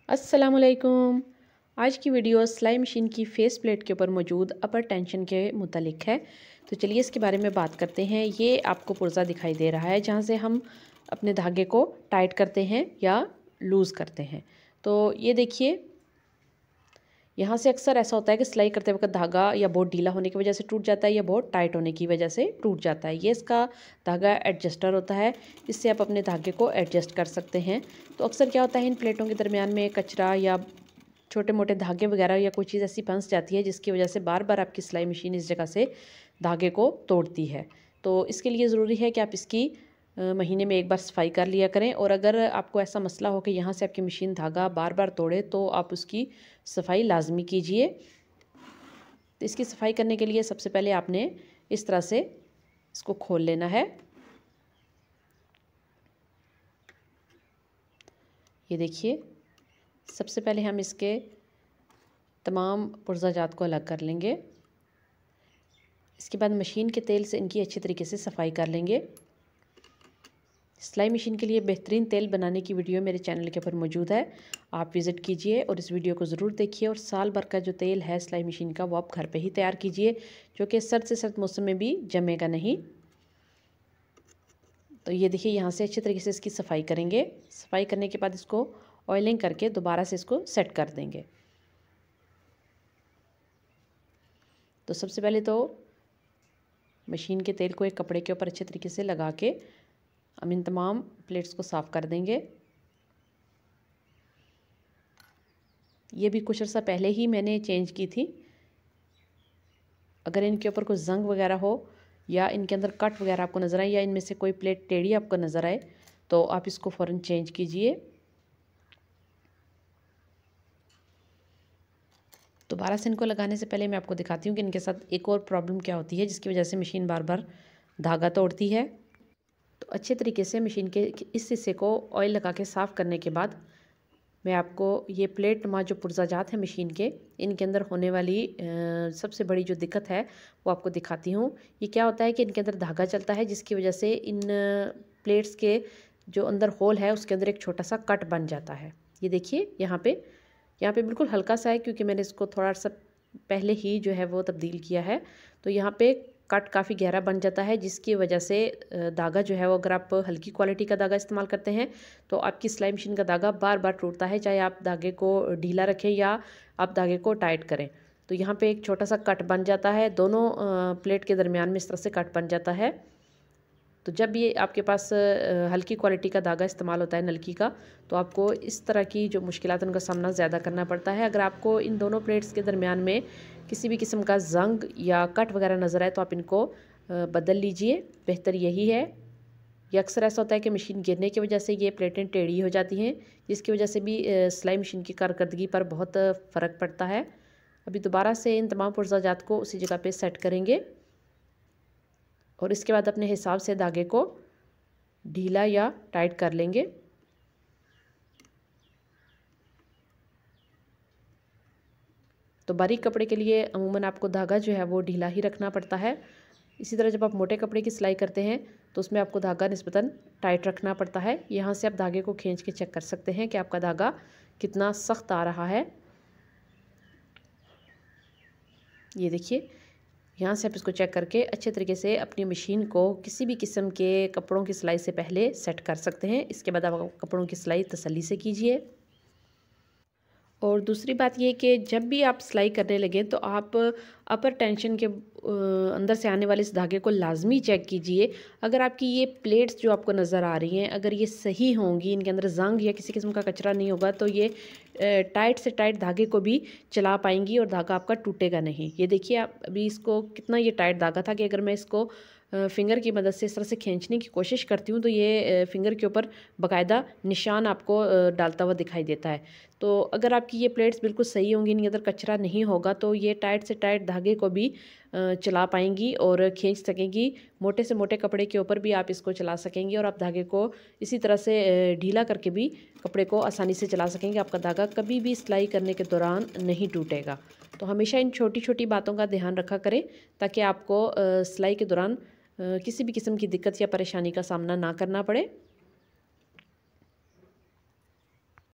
अस्सलामुअलैकुम। आज की वीडियो सिलाई मशीन की फेस प्लेट के ऊपर मौजूद अपर टेंशन के मुतालिक है। तो चलिए इसके बारे में बात करते हैं। ये आपको पुर्जा दिखाई दे रहा है जहाँ से हम अपने धागे को टाइट करते हैं या लूज़ करते हैं। तो ये देखिए, यहाँ से अक्सर ऐसा होता है कि सिलाई करते वक्त धागा या बहुत ढीला होने की वजह से टूट जाता है या बहुत टाइट होने की वजह से टूट जाता है। ये इसका धागा एडजस्टर होता है, इससे आप अपने धागे को एडजस्ट कर सकते हैं। तो अक्सर क्या होता है, इन प्लेटों के दरमियान में कचरा या छोटे मोटे धागे वगैरह या कोई चीज़ ऐसी फंस जाती है जिसकी वजह से बार बार आपकी सिलाई मशीन इस जगह से धागे को तोड़ती है। तो इसके लिए ज़रूरी है कि आप इसकी महीने में एक बार सफाई कर लिया करें। और अगर आपको ऐसा मसला हो कि यहाँ से आपकी मशीन धागा बार बार तोड़े तो आप उसकी सफाई लाजमी कीजिए। तो इसकी सफाई करने के लिए सबसे पहले आपने इस तरह से इसको खोल लेना है। ये देखिए, सबसे पहले हम इसके तमाम पुर्ज़ाजात को अलग कर लेंगे। इसके बाद मशीन के तेल से इनकी अच्छी तरीके से सफाई कर लेंगे। सिलाई मशीन के लिए बेहतरीन तेल बनाने की वीडियो मेरे चैनल के ऊपर मौजूद है, आप विज़िट कीजिए और इस वीडियो को ज़रूर देखिए। और साल भर का जो तेल है सिलाई मशीन का वो आप घर पे ही तैयार कीजिए, जो कि सर्द से सर्द मौसम में भी जमेगा नहीं। तो ये देखिए, यहाँ से अच्छे तरीके से इसकी सफाई करेंगे। सफाई करने के बाद इसको ऑयलिंग करके दोबारा से इसको सेट कर देंगे। तो सबसे पहले तो मशीन के तेल को एक कपड़े के ऊपर अच्छे तरीके से लगा के हम इन तमाम प्लेट्स को साफ़ कर देंगे। ये भी कुछ अर्सा पहले ही मैंने चेंज की थी। अगर इनके ऊपर कोई जंग वगैरह हो या इनके अंदर कट वगैरह आपको नज़र आए या इनमें से कोई प्लेट टेढ़ी आपको नज़र आए तो आप इसको फ़ौरन चेंज कीजिए। दोबारा से इनको लगाने से पहले मैं आपको दिखाती हूँ कि इनके साथ एक और प्रॉब्लम क्या होती है जिसकी वजह से मशीन बार बार धागा तोड़ती है। तो अच्छे तरीके से मशीन के इस हिस्से को ऑयल लगा के साफ़ करने के बाद मैं आपको ये प्लेट नुमा जो पुर्ज़ाजात हैं मशीन के, इनके अंदर होने वाली सबसे बड़ी जो दिक्कत है वो आपको दिखाती हूँ। ये क्या होता है कि इनके अंदर धागा चलता है जिसकी वजह से इन प्लेट्स के जो अंदर होल है उसके अंदर एक छोटा सा कट बन जाता है। ये देखिए, यहाँ पे बिल्कुल हल्का सा है क्योंकि मैंने इसको थोड़ा सा पहले ही जो है वो तब्दील किया है। तो यहाँ पे कट काफ़ी गहरा बन जाता है जिसकी वजह से धागा जो है वो, अगर आप हल्की क्वालिटी का धागा इस्तेमाल करते हैं तो आपकी सिलाई मशीन का धागा बार बार टूटता है, चाहे आप धागे को ढीला रखें या आप धागे को टाइट करें। तो यहाँ पे एक छोटा सा कट बन जाता है, दोनों प्लेट के दरमियान में इस तरह से कट बन जाता है। तो जब ये आपके पास हल्की क्वालिटी का धागा इस्तेमाल होता है नलकी का, तो आपको इस तरह की जो मुश्किलात उनका सामना ज़्यादा करना पड़ता है। अगर आपको इन दोनों प्लेट्स के दरमियान में किसी भी किस्म का जंग या कट वगैरह नज़र आए तो आप इनको बदल लीजिए, बेहतर यही है। ये अक्सर ऐसा होता है कि मशीन गिरने की वजह से ये प्लेटें टेढ़ी हो जाती हैं, जिसकी वजह से भी सिलाई मशीन की कारकर्दगी पर बहुत फ़र्क पड़ता है। अभी दोबारा से इन तमाम पुर्ज़ाजात को उसी जगह पे सेट करेंगे और इसके बाद अपने हिसाब से धागे को ढीला या टाइट कर लेंगे। तो बारीक कपड़े के लिए अमूमन आपको धागा जो है वो ढीला ही रखना पड़ता है। इसी तरह जब आप मोटे कपड़े की सिलाई करते हैं तो उसमें आपको धागा निस्बतन टाइट रखना पड़ता है। यहाँ से आप धागे को खींच के चेक कर सकते हैं कि आपका धागा कितना सख्त आ रहा है। ये देखिए, यहाँ से आप इसको चेक करके अच्छे तरीके से अपनी मशीन को किसी भी किस्म के कपड़ों की सिलाई से पहले सेट कर सकते हैं। इसके बाद आप कपड़ों की सिलाई तसल्ली से कीजिए। और दूसरी बात ये कि जब भी आप सिलाई करने लगें तो आप अपर टेंशन के अंदर से आने वाले इस धागे को लाजमी चेक कीजिए। अगर आपकी ये प्लेट्स जो आपको नज़र आ रही हैं, अगर ये सही होंगी, इनके अंदर जंग या किसी किस्म का कचरा नहीं होगा तो ये टाइट से टाइट धागे को भी चला पाएंगी और धागा आपका टूटेगा नहीं। ये देखिए, आप अभी इसको कितना ये टाइट धागा था कि अगर मैं इसको फिंगर की मदद से इस तरह से खींचने की कोशिश करती हूँ तो ये फिंगर के ऊपर बाकायदा निशान आपको डालता हुआ दिखाई देता है। तो अगर आपकी ये प्लेट्स बिल्कुल सही होंगी, इनके अंदर कचरा नहीं होगा तो ये टाइट से टाइट धागे को भी चला पाएंगी और खींच सकेंगी। मोटे से मोटे कपड़े के ऊपर भी आप इसको चला सकेंगी और आप धागे को इसी तरह से ढीला करके भी कपड़े को आसानी से चला सकेंगे। आपका धागा कभी भी सिलाई करने के दौरान नहीं टूटेगा। तो हमेशा इन छोटी छोटी बातों का ध्यान रखा करें ताकि आपको सिलाई के दौरान किसी भी किस्म की दिक्कत या परेशानी का सामना ना करना पड़े।